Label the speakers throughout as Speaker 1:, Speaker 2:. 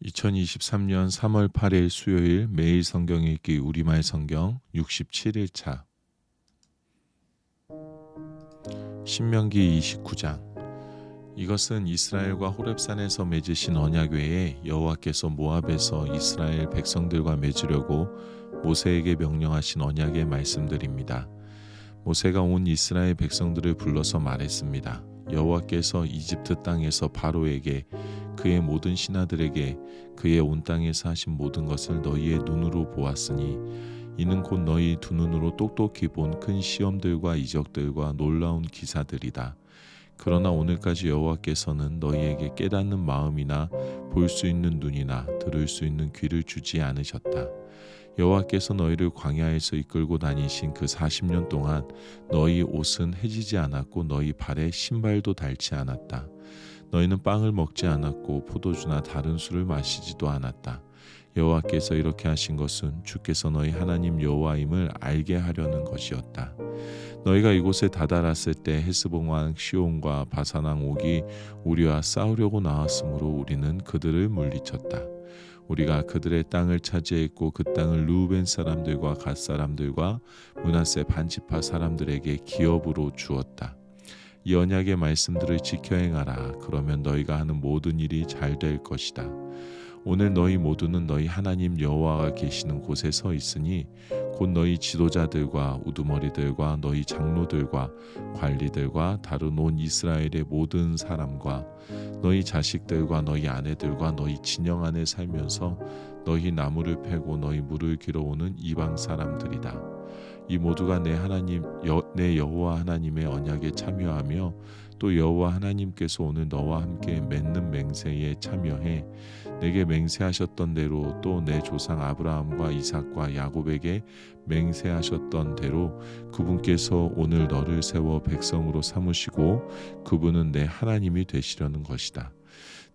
Speaker 1: 2023년 3월 8일 수요일 매일 성경 읽기 우리말 성경 67일차 신명기 29장. 이것은 이스라엘과 호렙산에서 맺으신 언약 외에 여호와께서 모압에서 이스라엘 백성들과 맺으려고 모세에게 명령하신 언약의 말씀들입니다. 모세가 온 이스라엘 백성들을 불러서 말했습니다. 여호와께서 이집트 땅에서 바로에게 그의 모든 신하들에게 그의 온 땅에서 하신 모든 것을 너희의 눈으로 보았으니 이는 곧 너희 두 눈으로 똑똑히 본 큰 시험들과 이적들과 놀라운 기사들이다. 그러나 오늘까지 여호와께서는 너희에게 깨닫는 마음이나 볼 수 있는 눈이나 들을 수 있는 귀를 주지 않으셨다. 여호와께서 너희를 광야에서 이끌고 다니신 그 40년 동안 너희 옷은 해지지 않았고 너희 발에 신발도 닳지 않았다. 너희는 빵을 먹지 않았고 포도주나 다른 술을 마시지도 않았다. 여호와께서 이렇게 하신 것은 주께서 너희 하나님 여호와임을 알게 하려는 것이었다. 너희가 이곳에 다다랐을 때 헤스본 왕 시온과 바산 왕 옥이 우리와 싸우려고 나왔으므로 우리는 그들을 물리쳤다. 우리가 그들의 땅을 차지했고 그 땅을 르우벤 사람들과 갓 사람들과 므낫세 반지파 사람들에게 기업으로 주었다. 이 언약의 말씀들을 지켜 행하라. 그러면 너희가 하는 모든 일이 잘 될 것이다. 오늘 너희 모두는 너희 하나님 여호와가 계시는 곳에 서 있으니 곧 너희 지도자들과 우두머리들과 너희 장로들과 관리들과 다른 온 이스라엘의 모든 사람과 너희 자식들과 너희 아내들과 너희 진영 안에 살면서 너희 나무를 패고 너희 물을 길어오는 이방 사람들이다. 이 모두가 내 여호와 하나님의 언약에 참여하며 또 여호와 하나님께서 오늘 너와 함께 맺는 맹세에 참여해 내게 맹세하셨던 대로 또 내 조상 아브라함과 이삭과 야곱에게 맹세하셨던 대로 그분께서 오늘 너를 세워 백성으로 삼으시고 그분은 내 하나님이 되시려는 것이다.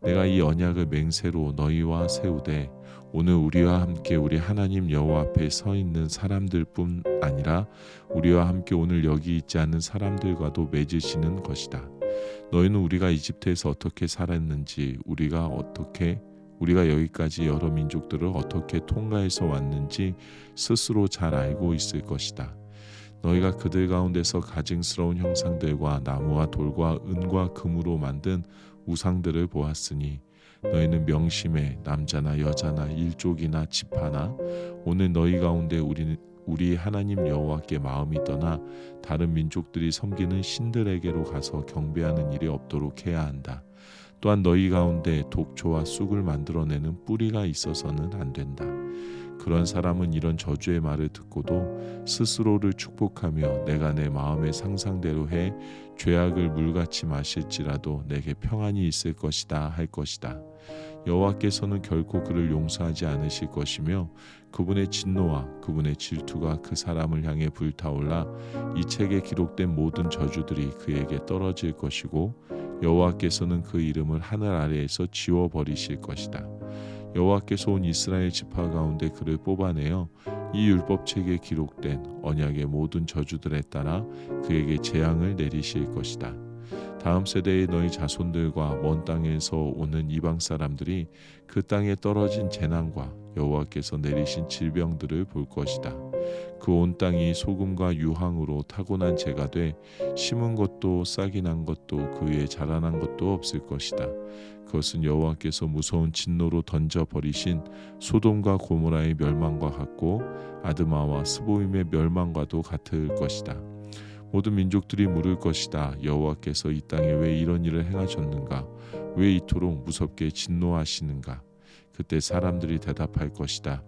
Speaker 1: 내가 이 언약을 맹세로 너희와 세우되 오늘 우리와 함께 우리 하나님 여호와 앞에 서 있는 사람들뿐 아니라 우리와 함께 오늘 여기 있지 않는 사람들과도 맺으시는 것이다. 너희는 우리가 이집트에서 어떻게 살았는지 우리가 여기까지 여러 민족들을 어떻게 통과해서 왔는지 스스로 잘 알고 있을 것이다. 너희가 그들 가운데서 가증스러운 형상들과 나무와 돌과 은과 금으로 만든 우상들을 보았으니 너희는 명심해 남자나 여자나 일족이나 지파나 오늘 너희 가운데 우리 하나님 여호와께 마음이 떠나 다른 민족들이 섬기는 신들에게로 가서 경배하는 일이 없도록 해야 한다. 또한 너희 가운데 독초와 쑥을 만들어내는 뿌리가 있어서는 안 된다. 그런 사람은 이런 저주의 말을 듣고도 스스로를 축복하며 내가 내 마음의 상상대로 해 죄악을 물같이 마실지라도 내게 평안이 있을 것이다 할 것이다. 여호와께서는 결코 그를 용서하지 않으실 것이며 그분의 진노와 그분의 질투가 그 사람을 향해 불타올라 이 책에 기록된 모든 저주들이 그에게 떨어질 것이고 여호와께서는 그 이름을 하늘 아래에서 지워버리실 것이다. 여호와께서 온 이스라엘 지파 가운데 그를 뽑아내어 이 율법책에 기록된 언약의 모든 저주들에 따라 그에게 재앙을 내리실 것이다. 다음 세대의 너희 자손들과 먼 땅에서 오는 이방 사람들이 그 땅에 떨어진 재난과 여호와께서 내리신 질병들을 볼 것이다. 그 온 땅이 소금과 유황으로 타고난 재가 돼 심은 것도 싹이 난 것도 그 위에 자라난 것도 없을 것이다. 그것은 여호와께서 무서운 진노로 던져버리신 소돔과 고모라의 멸망과 같고 아드마와 스보임의 멸망과도 같을 것이다. 모든 민족들이 물을 것이다. 여호와께서 이 땅에 왜 이런 일을 행하셨는가? 왜 이토록 무섭게 진노하시는가? 그때 사람들이 대답할 것이다.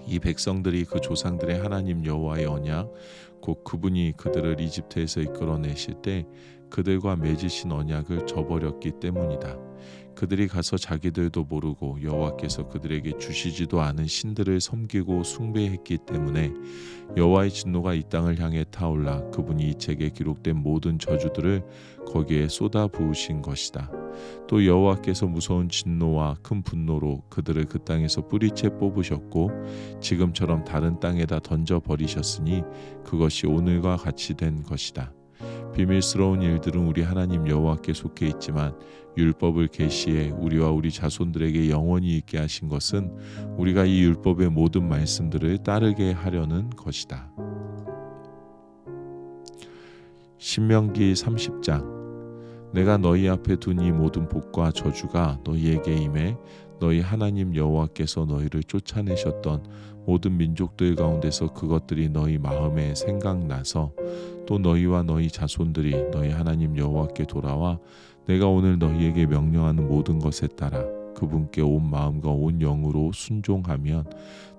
Speaker 1: 이 백성들이 그 조상들의 하나님 여호와의 언약 곧 그분이 그들을 이집트에서 이끌어내실 때 그들과 맺으신 언약을 저버렸기 때문이다. 그들이 가서 자기들도 모르고 여호와께서 그들에게 주시지도 않은 신들을 섬기고 숭배했기 때문에 여호와의 진노가 이 땅을 향해 타올라 그분이 이 책에 기록된 모든 저주들을 거기에 쏟아 부으신 것이다. 또 여호와께서 무서운 진노와 큰 분노로 그들을 그 땅에서 뿌리채 뽑으셨고 지금처럼 다른 땅에다 던져버리셨으니 그것이 오늘과 같이 된 것이다. 비밀스러운 일들은 우리 하나님 여호와께 속해 있지만 율법을 계시해 우리와 우리 자손들에게 영원히 있게 하신 것은 우리가 이 율법의 모든 말씀들을 따르게 하려는 것이다. 신명기 30장. 내가 너희 앞에 둔 이 모든 복과 저주가 너희에게 임해 너희 하나님 여호와께서 너희를 쫓아내셨던 모든 민족들 가운데서 그것들이 너희 마음에 생각나서 또 너희와 너희 자손들이 너희 하나님 여호와께 돌아와 내가 오늘 너희에게 명령하는 모든 것에 따라 그분께 온 마음과 온 영으로 순종하면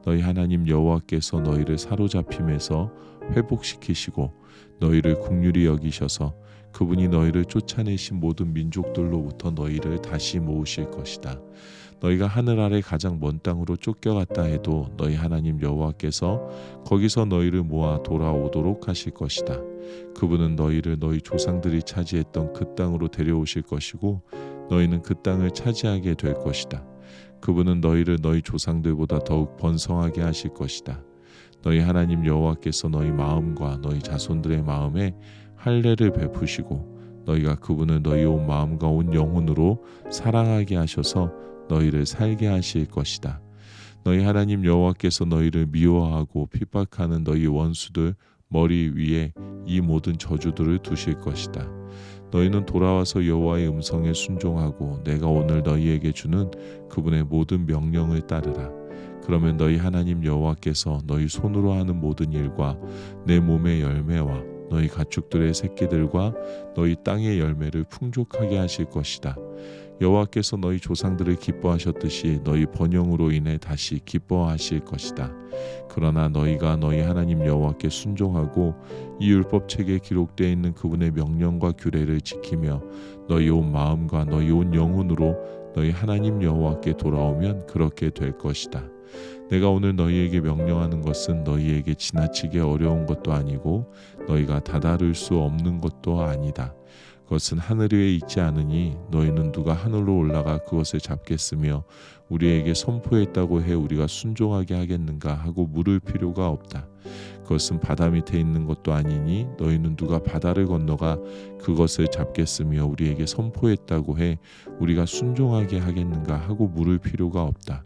Speaker 1: 너희 하나님 여호와께서 너희를 사로잡힘에서 회복시키시고 너희를 긍휼히 여기셔서 그분이 너희를 쫓아내신 모든 민족들로부터 너희를 다시 모으실 것이다. 너희가 하늘 아래 가장 먼 땅으로 쫓겨갔다 해도 너희 하나님 여호와께서 거기서 너희를 모아 돌아오도록 하실 것이다. 그분은 너희를 너희 조상들이 차지했던 그 땅으로 데려오실 것이고 너희는 그 땅을 차지하게 될 것이다. 그분은 너희를 너희 조상들보다 더욱 번성하게 하실 것이다. 너희 하나님 여호와께서 너희 마음과 너희 자손들의 마음에 할례를 베푸시고 너희가 그분을 너희 온 마음과 온 영혼으로 사랑하게 하셔서 너희를 살게 하실 것이다. 너희 하나님 여호와께서 너희를 미워하고 핍박하는 너희 원수들 머리 위에 이 모든 저주들을 두실 것이다. 너희는 돌아와서 여호와의 음성에 순종하고 내가 오늘 너희에게 주는 그분의 모든 명령을 따르라. 그러면 너희 하나님 여호와께서 너희 손으로 하는 모든 일과 내 몸의 열매와 너희 가축들의 새끼들과 너희 땅의 열매를 풍족하게 하실 것이다. 여호와께서 너희 조상들을 기뻐하셨듯이 너희 번영으로 인해 다시 기뻐하실 것이다. 그러나 너희가 너희 하나님 여호와께 순종하고 이 율법책에 기록되어 있는 그분의 명령과 규례를 지키며 너희 온 마음과 너희 온 영혼으로 너희 하나님 여호와께 돌아오면 그렇게 될 것이다. 내가 오늘 너희에게 명령하는 것은 너희에게 지나치게 어려운 것도 아니고 너희가 다다를 수 없는 것도 아니다. 그것은 하늘 위에 있지 않으니 너희는 누가 하늘로 올라가 그것을 잡겠으며 우리에게 선포했다고 해 우리가 순종하게 하겠는가 하고 물을 필요가 없다. 그것은 바다 밑에 있는 것도 아니니 너희는 누가 바다를 건너가 그것을 잡겠으며 우리에게 선포했다고 해 우리가 순종하게 하겠는가 하고 물을 필요가 없다.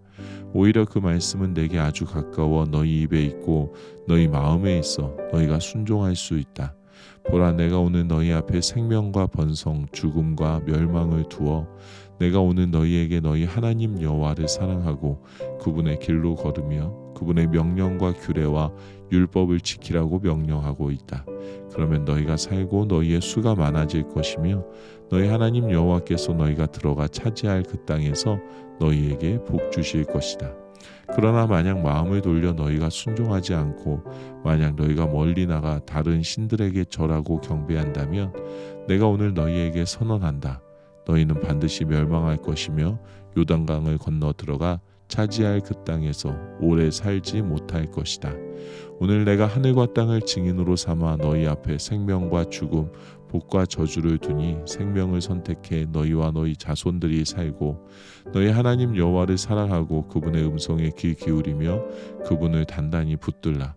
Speaker 1: 오히려 그 말씀은 내게 아주 가까워 너희 입에 있고 너희 마음에 있어 너희가 순종할 수 있다. 보라, 내가 오늘 너희 앞에 생명과 번성, 죽음과 멸망을 두어 내가 오늘 너희에게 너희 하나님 여호와를 사랑하고 그분의 길로 걸으며 그분의 명령과 규례와 율법을 지키라고 명령하고 있다. 그러면 너희가 살고 너희의 수가 많아질 것이며 너희 하나님 여호와께서 너희가 들어가 차지할 그 땅에서 너희에게 복 주실 것이다. 그러나 만약 마음을 돌려 너희가 순종하지 않고 만약 너희가 멀리 나가 다른 신들에게 절하고 경배한다면 내가 오늘 너희에게 선언한다. 너희는 반드시 멸망할 것이며 요단강을 건너 들어가 차지할 그 땅에서 오래 살지 못할 것이다. 오늘 내가 하늘과 땅을 증인으로 삼아 너희 앞에 생명과 죽음, 복과 저주를 두니 생명을 선택해 너희와 너희 자손들이 살고 너희 하나님 여호와를 사랑하고 그분의 음성에 귀 기울이며 그분을 단단히 붙들라.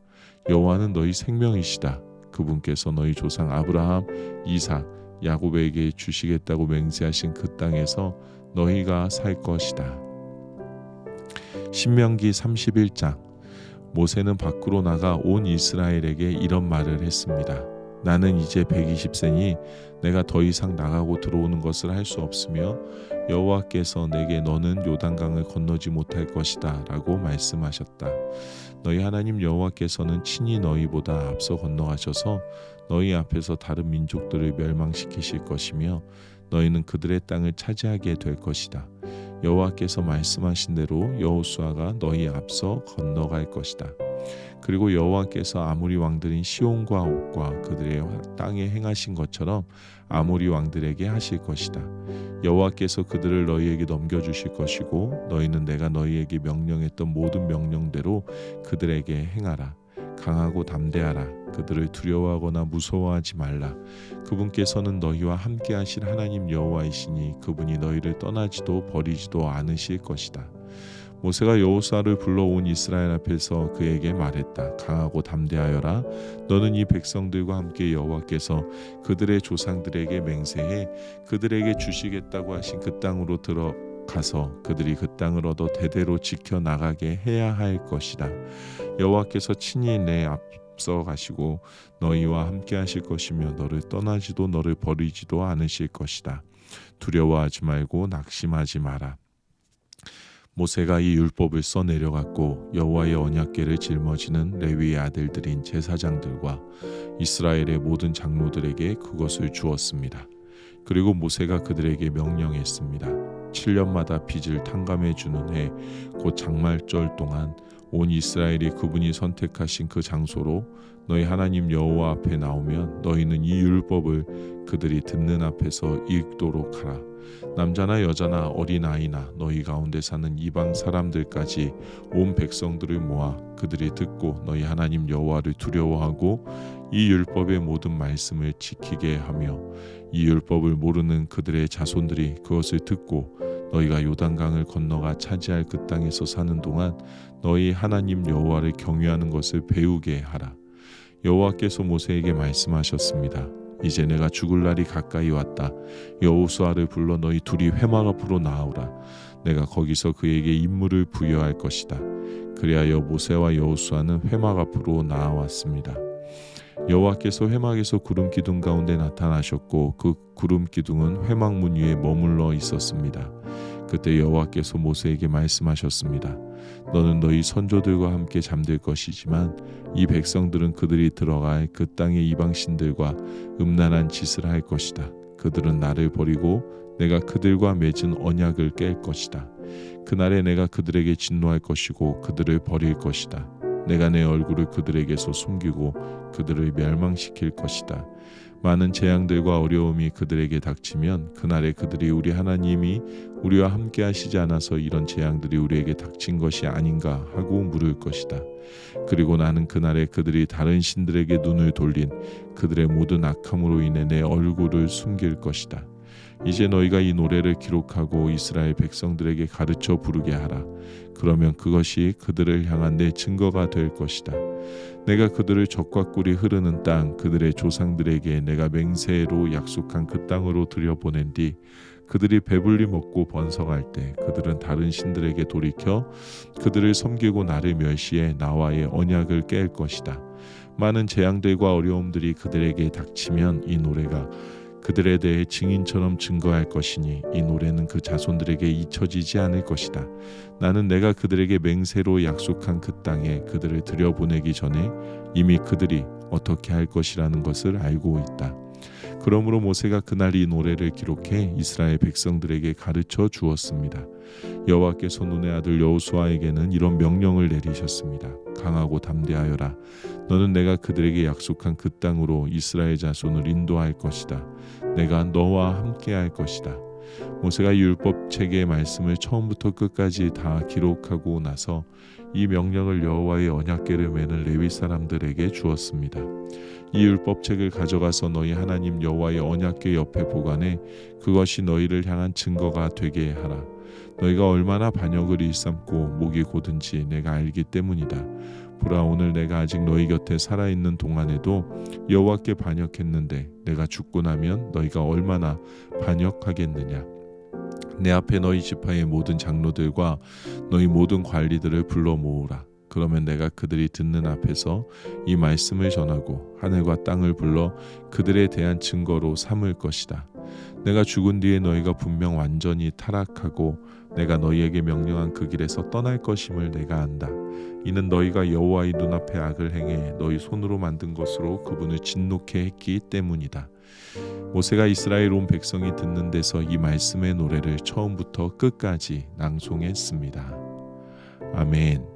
Speaker 1: 여호와는 너희 생명이시다. 그분께서 너희 조상 아브라함, 이삭, 야곱에게 주시겠다고 맹세하신 그 땅에서 너희가 살 것이다. 신명기 31장. 모세는 밖으로 나가 온 이스라엘에게 이런 말을 했습니다. 나는 이제 120세니 내가 더 이상 나가고 들어오는 것을 할 수 없으며 여호와께서 내게 너는 요단강을 건너지 못할 것이다 라고 말씀하셨다. 너희 하나님 여호와께서는 친히 너희보다 앞서 건너가셔서 너희 앞에서 다른 민족들을 멸망시키실 것이며 너희는 그들의 땅을 차지하게 될 것이다. 여호와께서 말씀하신 대로 여호수아가 너희 앞서 건너갈 것이다. 그리고 여호와께서 아모리 왕들인 시온과 옥과 그들의 땅에 행하신 것처럼 아모리 왕들에게 하실 것이다. 여호와께서 그들을 너희에게 넘겨주실 것이고 너희는 내가 너희에게 명령했던 모든 명령대로 그들에게 행하라. 강하고 담대하라. 그들을 두려워하거나 무서워하지 말라. 그분께서는 너희와 함께 하실 하나님 여호와이시니 그분이 너희를 떠나지도 버리지도 않으실 것이다. 모세가 여호수아를 불러 온 이스라엘 앞에서 그에게 말했다. 강하고 담대하여라. 너는 이 백성들과 함께 여호와께서 그들의 조상들에게 맹세해 그들에게 주시겠다고 하신 그 땅으로 들어가서 그들이 그 땅을 얻어 대대로 지켜 나가게 해야 할 것이다. 여호와께서 친히 내 앞서 가시고 너희와 함께 하실 것이며 너를 떠나지도 너를 버리지도 않으실 것이다. 두려워하지 말고 낙심하지 마라. 모세가 이 율법을 써 내려갔고 여호와의 언약궤를 짊어지는 레위의 아들들인 제사장들과 이스라엘의 모든 장로들에게 그것을 주었습니다. 그리고 모세가 그들에게 명령했습니다. 7년마다 빚을 탕감해 주는 해 곧 장말절 동안 온 이스라엘이 그분이 선택하신 그 장소로 너희 하나님 여호와 앞에 나오면 너희는 이 율법을 그들이 듣는 앞에서 읽도록 하라. 남자나 여자나 어린아이나 너희 가운데 사는 이방 사람들까지 온 백성들을 모아 그들이 듣고 너희 하나님 여호와를 두려워하고 이 율법의 모든 말씀을 지키게 하며 이 율법을 모르는 그들의 자손들이 그것을 듣고 너희가 요단강을 건너가 차지할 그 땅에서 사는 동안 너희 하나님 여호와를 경외하는 것을 배우게 하라. 여호와께서 모세에게 말씀하셨습니다. 이제 내가 죽을 날이 가까이 왔다. 여호수아를 불러 너희 둘이 회막 앞으로 나아오라. 내가 거기서 그에게 임무를 부여할 것이다. 그리하여 모세와 여호수아는 회막 앞으로 나아왔습니다. 여호와께서 회막에서 구름 기둥 가운데 나타나셨고 그 구름 기둥은 회막 문 위에 머물러 있었습니다. 그때 여호와께서 모세에게 말씀하셨습니다. 너는 너희 선조들과 함께 잠들 것이지만 이 백성들은 그들이 들어갈 그 땅의 이방신들과 음란한 짓을 할 것이다. 그들은 나를 버리고 내가 그들과 맺은 언약을 깰 것이다. 그날에 내가 그들에게 진노할 것이고 그들을 버릴 것이다. 내가 내 얼굴을 그들에게서 숨기고 그들을 멸망시킬 것이다. 많은 재앙들과 어려움이 그들에게 닥치면 그날에 그들이 우리 하나님이 우리와 함께 하시지 않아서 이런 재앙들이 우리에게 닥친 것이 아닌가 하고 물을 것이다. 그리고 나는 그날에 그들이 다른 신들에게 눈을 돌린 그들의 모든 악함으로 인해 내 얼굴을 숨길 것이다. 이제 너희가 이 노래를 기록하고 이스라엘 백성들에게 가르쳐 부르게 하라. 그러면 그것이 그들을 향한 내 증거가 될 것이다. 내가 그들을 적과 꿀이 흐르는 땅 그들의 조상들에게 내가 맹세로 약속한 그 땅으로 들여보낸 뒤 그들이 배불리 먹고 번성할 때 그들은 다른 신들에게 돌이켜 그들을 섬기고 나를 멸시해 나와의 언약을 깰 것이다. 많은 재앙들과 어려움들이 그들에게 닥치면 이 노래가 그들에 대해 증인처럼 증거할 것이니 이 노래는 그 자손들에게 잊혀지지 않을 것이다. 나는 내가 그들에게 맹세로 약속한 그 땅에 그들을 들여보내기 전에 이미 그들이 어떻게 할 것이라는 것을 알고 있다. 그러므로 모세가 그날 이 노래를 기록해 이스라엘 백성들에게 가르쳐 주었습니다. 여호와께서 눈의 아들 여호수아에게는 이런 명령을 내리셨습니다. 강하고 담대하여라. 너는 내가 그들에게 약속한 그 땅으로 이스라엘 자손을 인도할 것이다. 내가 너와 함께 할 것이다. 모세가 이 율법책의 말씀을 처음부터 끝까지 다 기록하고 나서 이 명령을 여호와의 언약궤를 매는 레위 사람들에게 주었습니다. 이 율법책을 가져가서 너희 하나님 여호와의 언약궤 옆에 보관해 그것이 너희를 향한 증거가 되게 하라. 너희가 얼마나 반역을 일삼고 목이 고든지 내가 알기 때문이다. 보라, 오늘 내가 아직 너희 곁에 살아있는 동안에도 여호와께 반역했는데 내가 죽고 나면 너희가 얼마나 반역하겠느냐. 내 앞에 너희 지파의 모든 장로들과 너희 모든 관리들을 불러 모으라. 그러면 내가 그들이 듣는 앞에서 이 말씀을 전하고 하늘과 땅을 불러 그들에 대한 증거로 삼을 것이다. 내가 죽은 뒤에 너희가 분명 완전히 타락하고 내가 너희에게 명령한 그 길에서 떠날 것임을 내가 안다. 이는 너희가 여호와의 눈앞에 악을 행해 너희 손으로 만든 것으로 그분을 진노케 했기 때문이다. 모세가 이스라엘 온 백성이 듣는 데서 이 말씀의 노래를 처음부터 끝까지 낭송했습니다. 아멘.